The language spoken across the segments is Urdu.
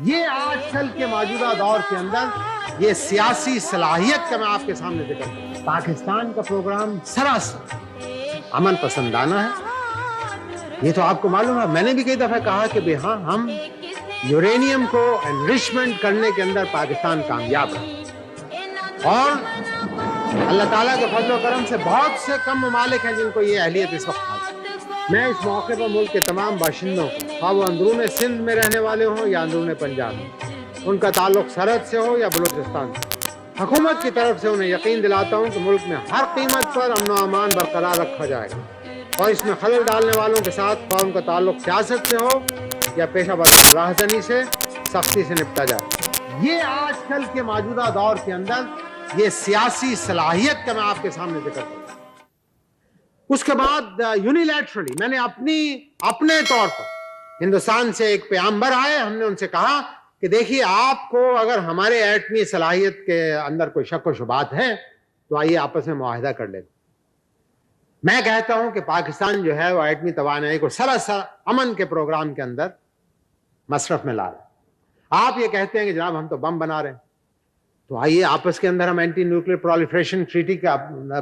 یہ آج کل کے موجودہ دور کے اندر یہ سیاسی صلاحیت کا میں آپ کے سامنے ذکر کروں. پاکستان کا پروگرام سراسر امن پسندانہ ہے. یہ تو آپ کو معلوم ہے, میں نے بھی کئی دفعہ کہا کہ ہاں ہم یورینیم کو انرچمنٹ کرنے کے اندر پاکستان کامیاب ہے, اور اللہ تعالیٰ کے فضل و کرم سے بہت سے کم ممالک ہیں جن کو یہ اہلیت اس وقت حاصل ہے. میں اس موقع پر ملک کے تمام باشندوں کو, خواہ وہ اندرون سندھ میں رہنے والے ہوں یا اندرون پنجاب میں, ان کا تعلق سرحد سے ہو یا بلوچستان سے, حکومت کی طرف سے انہیں یقین دلاتا ہوں کہ ملک میں ہر قیمت پر امن و امان برقرار رکھا جائے گا, اور اس میں خلل ڈالنے والوں کے ساتھ خواہ ان کا تعلق سیاست سے ہو یا پیشہ ورانہ راہزنی سے سختی سے نپٹا جائے. یہ آج کل کے موجودہ دور کے اندر یہ سیاسی صلاحیت کا میں آپ کے سامنے ذکر کروں. اس کے بعد یونیلیٹرلی میں نے اپنے طور پر ہندوستان سے ایک پیغمبر آئے, ہم نے ان سے کہا کہ دیکھیے آپ کو اگر ہمارے ایٹمی صلاحیت کے اندر کوئی شک و شبہات ہیں تو آئیے آپس میں معاہدہ کر لیتے. میں کہتا ہوں کہ پاکستان جو ہے وہ ایٹمی توانائی کو سراسر امن کے پروگرام کے اندر مصرف میں لا رہا ہے. آپ یہ کہتے ہیں کہ جناب ہم تو بم بنا رہے ہیں, تو آئیے آپس کے اندر ہم اینٹی نیوکلیئر پرولیفریشن ٹریٹی کا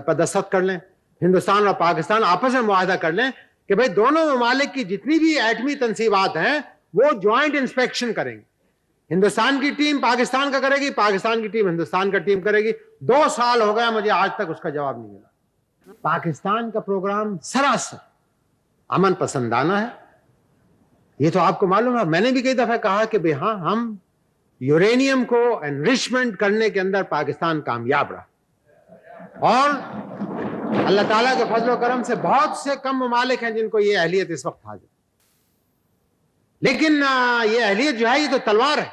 پر دستخط کر لیں. ہندوستان اور پاکستان آپس میں معاہدہ کر لیں کہ بھئی دونوں ممالک کی جتنی بھی ایٹمی تنصیبات ہیں وہ جوائنٹ انسپیکشن کریں گے. ہندوستان کی ٹیم پاکستان کا کرے گی, پاکستان کی ٹیم ہندوستان کا ٹیم کرے گی. 2 سال ہو گیا مجھے آج تک اس کا جواب نہیں ملا. پاکستان کا پروگرام سراسر امن پسندانہ ہے. یہ تو آپ کو معلوم ہے, میں نے بھی کئی دفعہ کہا کہ ہاں ہم یورینیم کو انرچمنٹ کرنے کے اندر پاکستان کامیاب رہا, اور اللہ تعالیٰ کے فضل و کرم سے بہت سے کم ممالک ہیں جن کو یہ اہلیت اس وقت حاصل ہے. لیکن یہ اہلیت جو ہے یہ تو تلوار ہے.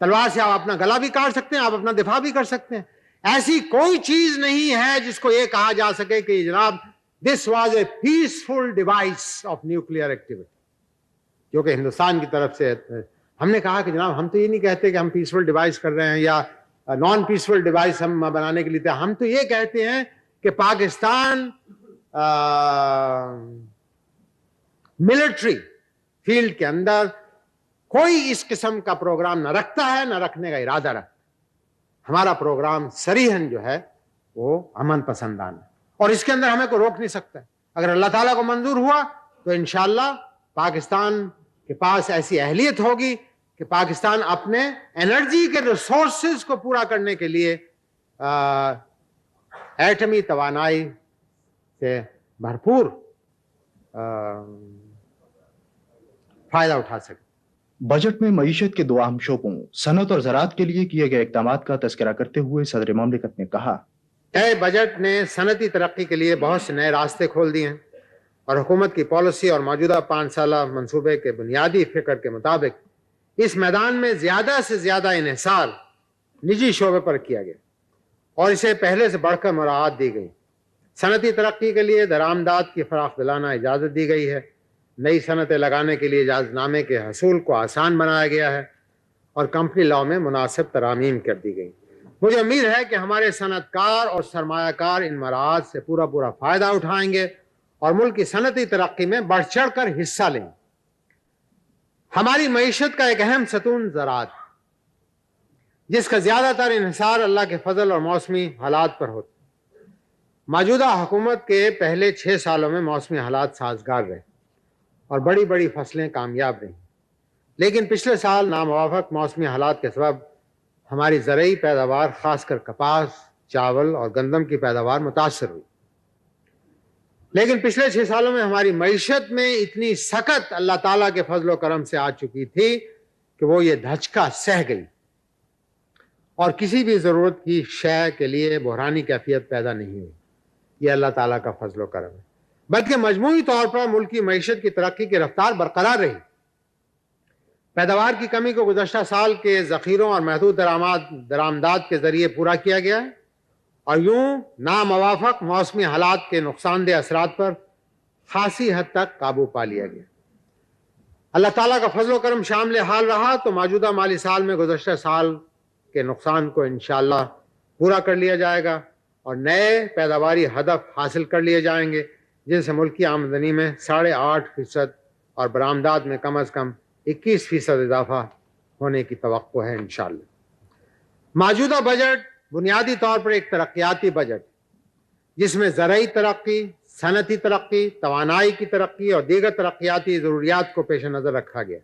تلوار سے آپ اپنا گلا بھی کاٹ سکتے ہیں, آپ اپنا دفاع بھی کر سکتے ہیں. ایسی کوئی چیز نہیں ہے جس کو یہ کہا جا سکے کہ جناب this was a peaceful device of nuclear activity, جو کہ ہندوستان کی طرف سے ہم نے کہا کہ جناب ہم تو یہ نہیں کہتے کہ ہم پیسفل ڈیوائس کر رہے ہیں یا نان پیسفل ڈیوائس ہم بنانے کے لیے تھے. ہم تو یہ کہتے ہیں کہ پاکستان ملٹری فیلڈ کے اندر کوئی اس قسم کا پروگرام نہ رکھتا ہے, نہ رکھنے کا ارادہ رکھتا. ہمارا پروگرام صریحاً جو ہے وہ امن پسندانہ ہے, اور اس کے اندر ہمیں کوئی روک نہیں سکتا. اگر اللہ تعالیٰ کو منظور ہوا تو انشاءاللہ پاکستان کے پاس ایسی اہلیت ہوگی کہ پاکستان اپنے انرجی کے ریسورسز کو پورا کرنے کے لیے ایٹمی توانائی سے بھرپور فائدہ اٹھا سکے. بجٹ میں معیشت کے 2 اہم شعبوں صنعت اور زراعت کے لیے کیے گئے اقدامات کا تذکرہ کرتے ہوئے صدر مملکت نے کہا, نئے بجٹ نے صنعتی ترقی کے لیے بہت سے نئے راستے کھول دیے ہیں, اور حکومت کی پالیسی اور موجودہ 5 سالہ منصوبے کے بنیادی فکر کے مطابق اس میدان میں زیادہ سے زیادہ انحصار نجی شعبے پر کیا گیا, اور اسے پہلے سے بڑھ کر مراعات دی گئی. صنعتی ترقی کے لیے درآمدات کی فراخ دلانہ اجازت دی گئی ہے. نئی صنعتیں لگانے کے لیے اجازت نامے کے حصول کو آسان بنایا گیا ہے, اور کمپنی لاء میں مناسب ترامیم کر دی گئی. مجھے امید ہے کہ ہمارے صنعت کار اور سرمایہ کار ان مراعات سے پورا فائدہ اٹھائیں گے اور ملک کی صنعتی ترقی میں بڑھ چڑھ کر حصہ لیں گے. ہماری معیشت کا ایک اہم ستون زراعت, جس کا زیادہ تر انحصار اللہ کے فضل اور موسمی حالات پر ہوتا. موجودہ حکومت کے پہلے 6 سالوں میں موسمی حالات سازگار رہے اور بڑی فصلیں کامیاب رہیں, لیکن پچھلے سال ناموافق موسمی حالات کے سبب ہماری زرعی پیداوار خاص کر کپاس, چاول اور گندم کی پیداوار متاثر ہوئی. لیکن پچھلے 6 سالوں میں ہماری معیشت میں اتنی سکت اللہ تعالیٰ کے فضل و کرم سے آ چکی تھی کہ وہ یہ دھچکا سہ گئی, اور کسی بھی ضرورت کی شے کے لیے بحرانی کیفیت پیدا نہیں ہوئی. یہ اللہ تعالیٰ کا فضل و کرم ہے. بلکہ مجموعی طور پر ملک کی معیشت کی ترقی کی رفتار برقرار رہی. پیداوار کی کمی کو گزشتہ سال کے ذخیروں اور محدود درآمدات کے ذریعے پورا کیا گیا ہے, اور یوں ناموافق موسمی حالات کے نقصان دہ اثرات پر خاصی حد تک قابو پا لیا گیا. اللہ تعالیٰ کا فضل و کرم شامل حال رہا تو موجودہ مالی سال میں گزشتہ سال کے نقصان کو انشاءاللہ پورا کر لیا جائے گا, اور نئے پیداواری ہدف حاصل کر لیے جائیں گے, جن سے ملکی آمدنی میں 8.5% اور برآمدات میں کم از کم 21% اضافہ ہونے کی توقع ہے انشاءاللہ۔ موجودہ بجٹ بنیادی طور پر ایک ترقیاتی بجٹ جس میں زرعی ترقی، صنعتی ترقی، توانائی کی ترقی اور دیگر ترقیاتی ضروریات کو پیش نظر رکھا گیا۔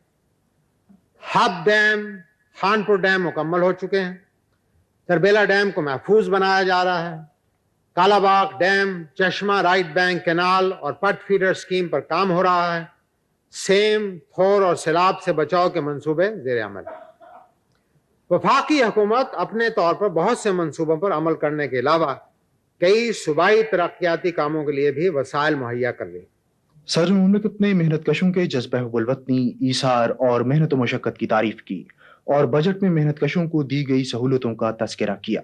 ہب ڈیم، خانپور ڈیم مکمل ہو چکے ہیں، تربیلا ڈیم کو محفوظ بنایا جا رہا ہے، کالا باغ ڈیم، چشمہ رائٹ بینک کینال اور پٹ فیڈر اسکیم پر کام ہو رہا ہے، سیم، تھور اور سیلاب سے بچاؤ کے منصوبے زیر عمل۔ وفاقی حکومت اپنے طور پر بہت سے منصوبوں پر عمل کرنے کے علاوہ کئی صوبائی ترقیاتی کاموں کے لیے بھی وسائل مہیا کر رہی ہے۔ صدر مملکت نے محنت کشوں کے جذبہ حب الوطنی، ایثار اور محنت و مشقت کی تعریف کی اور بجٹ میں محنت کشوں کو دی گئی سہولتوں کا تذکرہ کیا۔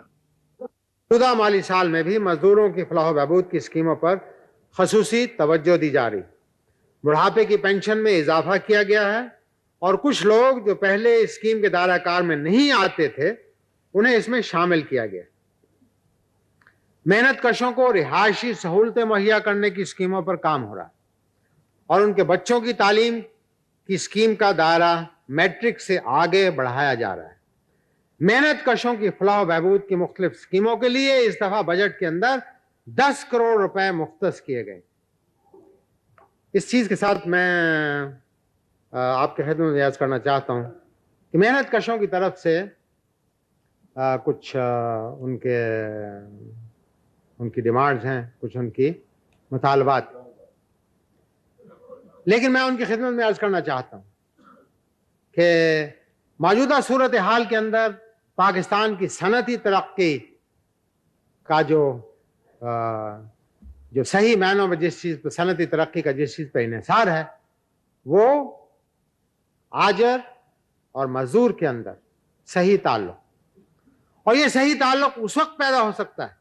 موجودہ مالی سال میں بھی مزدوروں کی فلاح و بہبود کی اسکیموں پر خصوصی توجہ دی جا رہی۔ بڑھاپے کی پینشن میں اضافہ کیا گیا ہے اور کچھ لوگ جو پہلے اسکیم کے دائرہ کار میں نہیں آتے تھے انہیں اس میں شامل کیا گیا۔ محنت کشوں کو رہائشی سہولتیں مہیا کرنے کی اسکیموں پر کام ہو رہا ہے اور ان کے بچوں کی تعلیم کی اسکیم کا دائرہ میٹرک سے آگے بڑھایا جا رہا ہے۔ محنت کشوں کی فلاح و بہبود کی مختلف اسکیموں کے لیے اس دفعہ بجٹ کے اندر 10 کروڑ روپے مختص کیے گئے۔ اس چیز کے ساتھ میں آپ کے خدمت میں عرض کرنا چاہتا ہوں کہ محنت کشوں کی طرف سے کچھ ان کی ڈیمانڈز ہیں، کچھ ان کی مطالبات، لیکن میں ان کی خدمت میں عرض کرنا چاہتا ہوں کہ موجودہ صورتحال کے اندر پاکستان کی صنعتی ترقی کا جو صحیح معنوں میں جس چیز پر صنعتی ترقی کا جس چیز پہ انحصار ہے وہ آجر اور مزدور کے اندر صحیح تعلق، اور یہ صحیح تعلق اس وقت پیدا ہو سکتا ہے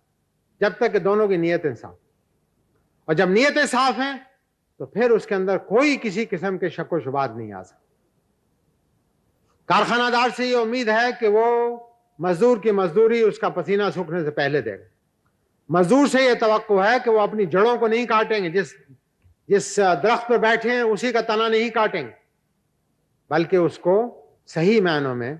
جب تک کہ دونوں کی نیتیں صاف، اور جب نیتیں صاف ہیں تو پھر اس کے اندر کوئی کسی قسم کے شک و شبہات نہیں آ سکتے۔ کارخانہ دار سے یہ امید ہے کہ وہ مزدور کی مزدوری اس کا پسینہ سوکھنے سے پہلے دے گا۔ مزدور سے یہ توقع ہے کہ وہ اپنی جڑوں کو نہیں کاٹیں گے، جس درخت پر بیٹھے ہیں اسی کا تنا نہیں کاٹیں گے، بلکہ اس کو صحیح معنوں میں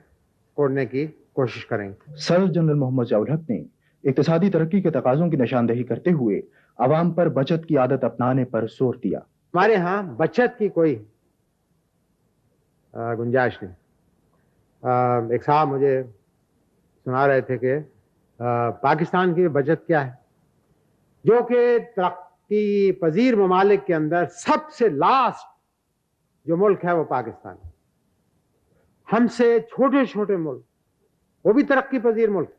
کوڑنے کی کوشش کریں گے۔ صدر جنرل محمد ضیاء الحق نے اقتصادی ترقی کے تقاضوں کی نشاندہی کرتے ہوئے عوام پر بچت کی عادت اپنانے پر زور دیا۔ ہمارے ہاں بچت کی کوئی گنجائش نہیں۔ ایک صاحب مجھے سنا رہے تھے کہ پاکستان کی بچت کیا ہے، جو کہ ترقی پذیر ممالک کے اندر سب سے لاسٹ جو ملک ہے وہ پاکستان ہے۔ ہم سے چھوٹے چھوٹے ملک، وہ بھی ترقی پذیر ملک،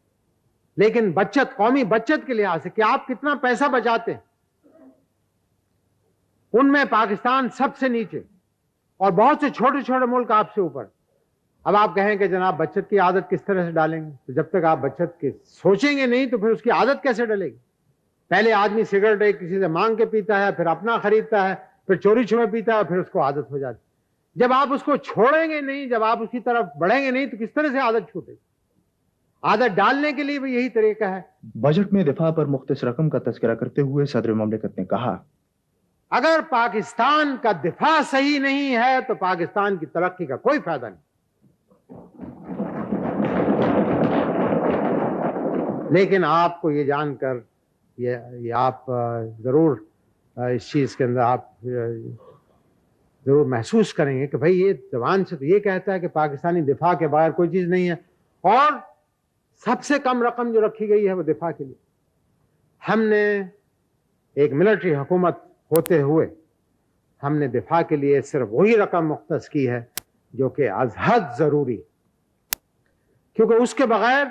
لیکن بچت، قومی بچت کے لحاظ سے کہ آپ کتنا پیسہ بچاتے ہیں، ان میں پاکستان سب سے نیچے اور بہت سے چھوٹے چھوٹے ملک آپ سے اوپر۔ اب آپ کہیں کہ جناب بچت کی عادت کس طرح سے ڈالیں گے؟ تو جب تک آپ بچت کے سوچیں گے نہیں تو پھر اس کی عادت کیسے ڈلے گی؟ پہلے آدمی سگریٹ ایک کسی سے مانگ کے پیتا ہے، پھر اپنا خریدتا ہے، پھر چوری چھپے پیتا ہے، پھر اس کو عادت ہو جاتی۔ جب آپ اس کو چھوڑیں گے نہیں، جب آپ اس کی طرف بڑھیں گے نہیں تو کس طرح سے عادت چھوٹے گی؟ عادت ڈالنے کے لیے بھی یہی طریقہ ہے۔ بجٹ میں دفاع پر مختص رقم کا تذکرہ کرتے ہوئے صدر مملکت نے کہا، اگر پاکستان کا دفاع صحیح نہیں ہے تو پاکستان کی ترقی کا کوئی فائدہ نہیں۔ لیکن آپ کو یہ جان کر یہ آپ ضرور اس چیز کے اندر آپ ضرور محسوس کریں گے کہ بھئی یہ زبان سے تو یہ کہتا ہے کہ پاکستانی دفاع کے بغیر کوئی چیز نہیں ہے، اور سب سے کم رقم جو رکھی گئی ہے وہ دفاع کے لیے۔ ہم نے ایک ملٹری حکومت ہوتے ہوئے ہم نے دفاع کے لیے صرف وہی رقم مختص کی ہے جو کہ از حد ضروری، کیونکہ اس کے بغیر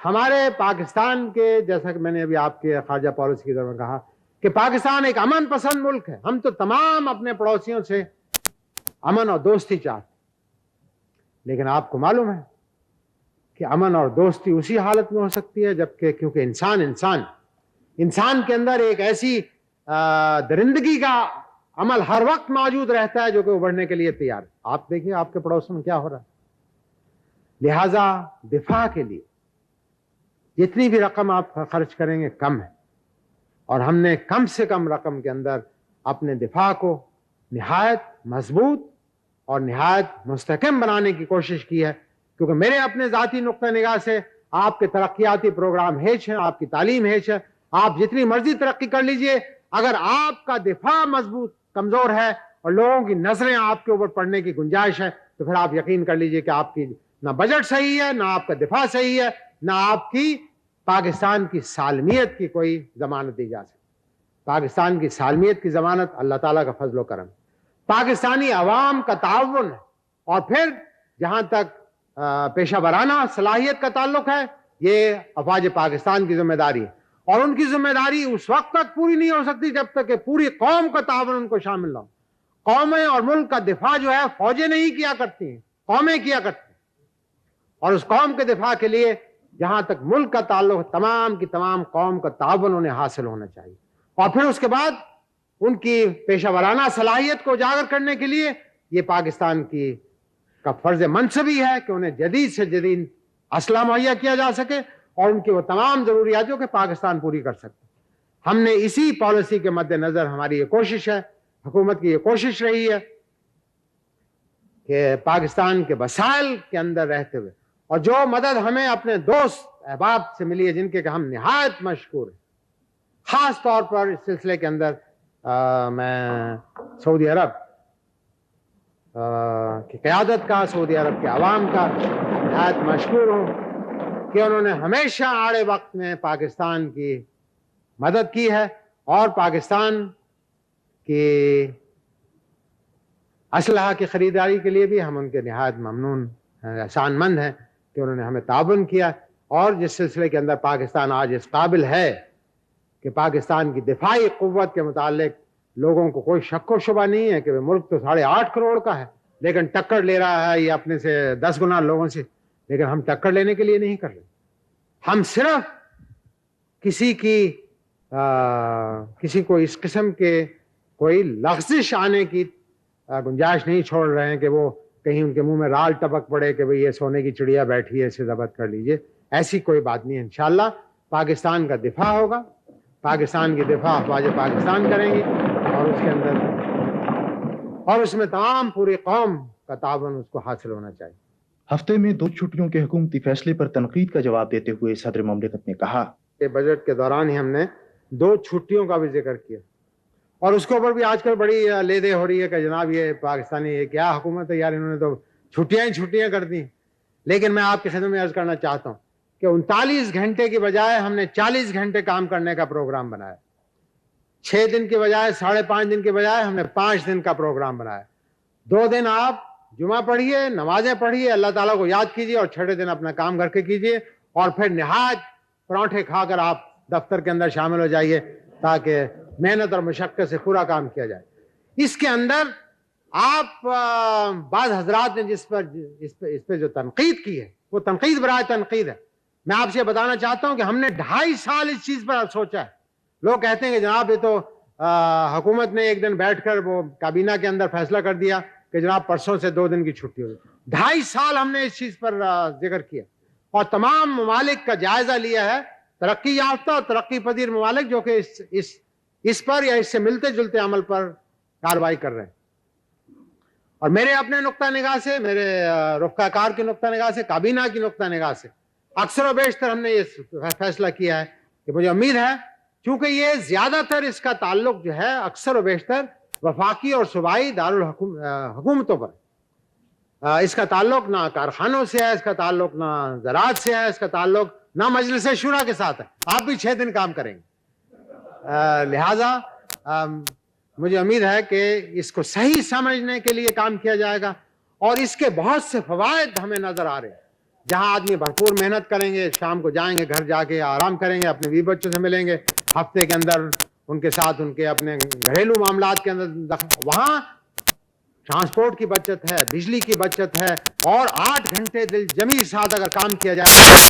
ہمارے پاکستان کے، جیسا کہ میں نے ابھی آپ کے خارجہ پالیسی کے دوران کہا کہ پاکستان ایک امن پسند ملک ہے، ہم تو تمام اپنے پڑوسیوں سے امن اور دوستی چاہتے ہیں، لیکن آپ کو معلوم ہے کہ امن اور دوستی اسی حالت میں ہو سکتی ہے جبکہ کیونکہ انسان کے اندر ایک ایسی درندگی کا عمل ہر وقت موجود رہتا ہے جو کہ ابھرنے کے لیے تیار ہے۔ آپ دیکھیں آپ کے پڑوسوں میں کیا ہو رہا ہے۔ لہذا دفاع کے لیے جتنی بھی رقم آپ خرچ کریں گے کم ہے، اور ہم نے کم سے کم رقم کے اندر اپنے دفاع کو نہایت مضبوط اور نہایت مستحکم بنانے کی کوشش کی ہے، کیونکہ میرے اپنے ذاتی نقطہ نگاہ سے آپ کے ترقیاتی پروگرام ہیچ ہیں، آپ کی تعلیم ہیچ ہے، آپ جتنی مرضی ترقی کر لیجئے، اگر آپ کا دفاع مضبوط کمزور ہے اور لوگوں کی نظریں آپ کے اوپر پڑنے کی گنجائش ہے، تو پھر آپ یقین کر لیجئے کہ آپ کی نہ بجٹ صحیح ہے، نہ آپ کا دفاع صحیح ہے، نہ آپ کی پاکستان کی سالمیت کی کوئی ضمانت دی جا سکتی۔ پاکستان کی سالمیت کی ضمانت اللہ تعالیٰ کا فضل و کرم، پاکستانی عوام کا تعاون ہے، اور پھر جہاں تک پیشہ ورانہ صلاحیت کا تعلق ہے، یہ افواج پاکستان کی ذمہ داری ہے، اور ان کی ذمہ داری اس وقت تک پوری نہیں ہو سکتی جب تک کہ پوری قوم کا تعاون ان کو شامل نہ ہو۔ قومیں اور ملک کا دفاع جو ہے فوجیں نہیں کیا کرتی ہیں، قومیں کیا کرتی ہیں، اور اس قوم کے دفاع کے لیے جہاں تک ملک کا تعلق تمام کی تمام قوم کا تعاون انہیں حاصل ہونا چاہیے، اور پھر اس کے بعد ان کی پیشہ ورانہ صلاحیت کو اجاگر کرنے کے لیے یہ پاکستان کا فرض منصبی ہے کہ انہیں جدید سے جدید اسلحہ مہیا کیا جا سکے اور ان کی وہ تمام ضروریاتوں کے پاکستان پوری کر سکے۔ ہم نے اسی پالیسی کے مد نظر ہماری یہ کوشش ہے، حکومت کی یہ کوشش رہی ہے کہ پاکستان کے وسائل کے اندر رہتے ہوئے اور جو مدد ہمیں اپنے دوست احباب سے ملی ہے، جن کے کہ ہم نہایت مشکور ہیں، خاص طور پر اس سلسلے کے اندر میں سعودی عرب کی قیادت کا، سعودی عرب کے عوام کا نہایت مشکور ہوں کہ انہوں نے ہمیشہ آڑے وقت میں پاکستان کی مدد کی ہے، اور پاکستان کی اسلحہ کی خریداری کے لیے بھی ہم ان کے نہایت ممنون احسان مند ہیں کہ انہوں نے ہمیں تعاون کیا، اور جس سلسلے کے اندر پاکستان آج اس قابل ہے کہ پاکستان کی دفاعی قوت کے متعلق لوگوں کو کوئی شک و شبہ نہیں ہے کہ وہ ملک تو 8.5 کروڑ کا ہے، لیکن ٹکر لے رہا ہے یہ اپنے سے 10 گنا لوگوں سے، لیکن ہم ٹکر لینے کے لیے نہیں کر رہے، ہم صرف کسی کو اس قسم کے کوئی لغزش آنے کی گنجائش نہیں چھوڑ رہے ہیں کہ وہ کہیں ان کے منہ میں رال ٹپک پڑے کہ بھئی یہ سونے کی چڑیا بیٹھی ہے، اسے ضبط کر لیجئے۔ ایسی کوئی بات نہیں ہے، انشاءاللہ پاکستان کا دفاع ہوگا، پاکستان کی دفاع افواج پاکستان کریں گے، اور اس کے اندر اور اس میں تمام پوری قوم کا تعاون اس کو حاصل ہونا چاہیے۔ ہفتے میں 2 چھٹیوں کے حکومتی فیصلے پر تنقید کا جواب دیتے ہوئے صدر مملکت نے کہا کہ بجٹ کے دوران ہی ہم نے 2 چھٹیوں کا بھی ذکر کیا، اور اس کے اوپر بھی آج کل بڑی لے دے ہو رہی ہے کہ جناب یہ پاکستانی یہ کیا حکومت ہے یار، انہوں نے تو چھٹیاں کر دی۔ لیکن میں آپ کی خدمت میں عرض کرنا چاہتا ہوں کہ 39 گھنٹے کی بجائے ہم نے 40 گھنٹے کام کرنے کا پروگرام بنایا، 6 دن کی بجائے 5.5 دن کی بجائے ہم نے 5 دن کا پروگرام بنایا۔ 2 دن آپ جمعہ پڑھیے، نمازیں پڑھیے، اللہ تعالیٰ کو یاد کیجیے، اور 6 دن اپنا کام کر کے کیجیے، اور پھر نہایت پراٹھے کھا کر آپ دفتر کے اندر شامل ہو جائیے تاکہ محنت اور مشقت سے پورا کام کیا جائے۔ اس کے اندر آپ بعض حضرات نے اس پہ جو تنقید کی ہے وہ تنقید برائے تنقید ہے۔ میں آپ سے بتانا چاہتا ہوں کہ ہم نے 2.5 سال اس چیز پر سوچا ہے۔ لوگ کہتے ہیں کہ جناب یہ تو حکومت نے ایک دن بیٹھ کر وہ کابینہ کے اندر فیصلہ کر دیا کہ جناب پرسوں سے 2 دن کی چھٹی ہوگی۔ 2.5 سال ہم نے اس چیز پر ذکر کیا، اور تمام ممالک کا جائزہ لیا ہے، ترقی یافتہ اور ترقی پذیر ممالک جو کہ اس پر یا اس سے ملتے جلتے عمل پر کارروائی کر رہے ہیں۔ اور میرے اپنے نقطہ نگاہ سے، میرے رفقا کار کے نقطہ نگاہ سے، کابینہ کی نقطہ نگاہ سے اکثر و بیشتر ہم نے یہ فیصلہ کیا ہے کہ مجھے امید ہے، چونکہ یہ زیادہ تر اس کا تعلق جو ہے اکثر و بیشتر وفاقی اور صوبائی دارالحکومتوں پر، اس کا تعلق نہ کارخانوں سے ہے، اس کا تعلق نہ زراعت سے ہے، اس کا تعلق نہ مجلس شورا کے ساتھ ہے۔ آپ بھی 6 دن کام کریں گے، لہذا مجھے امید ہے کہ اس کو صحیح سمجھنے کے لیے کام کیا جائے گا، اور اس کے بہت سے فوائد ہمیں نظر آ رہے ہیں۔ جہاں آدمی بھرپور محنت کریں گے، شام کو جائیں گے گھر، جا کے آرام کریں گے، اپنے بیوی بچوں سے ملیں گے، ہفتے کے اندر ان کے ساتھ ان کے اپنے گھریلو معاملات کے اندر وہاں ٹرانسپورٹ کی بچت ہے، بجلی کی بچت ہے، اور 8 گھنٹے دل جمی ساتھ اگر کام کیا جائے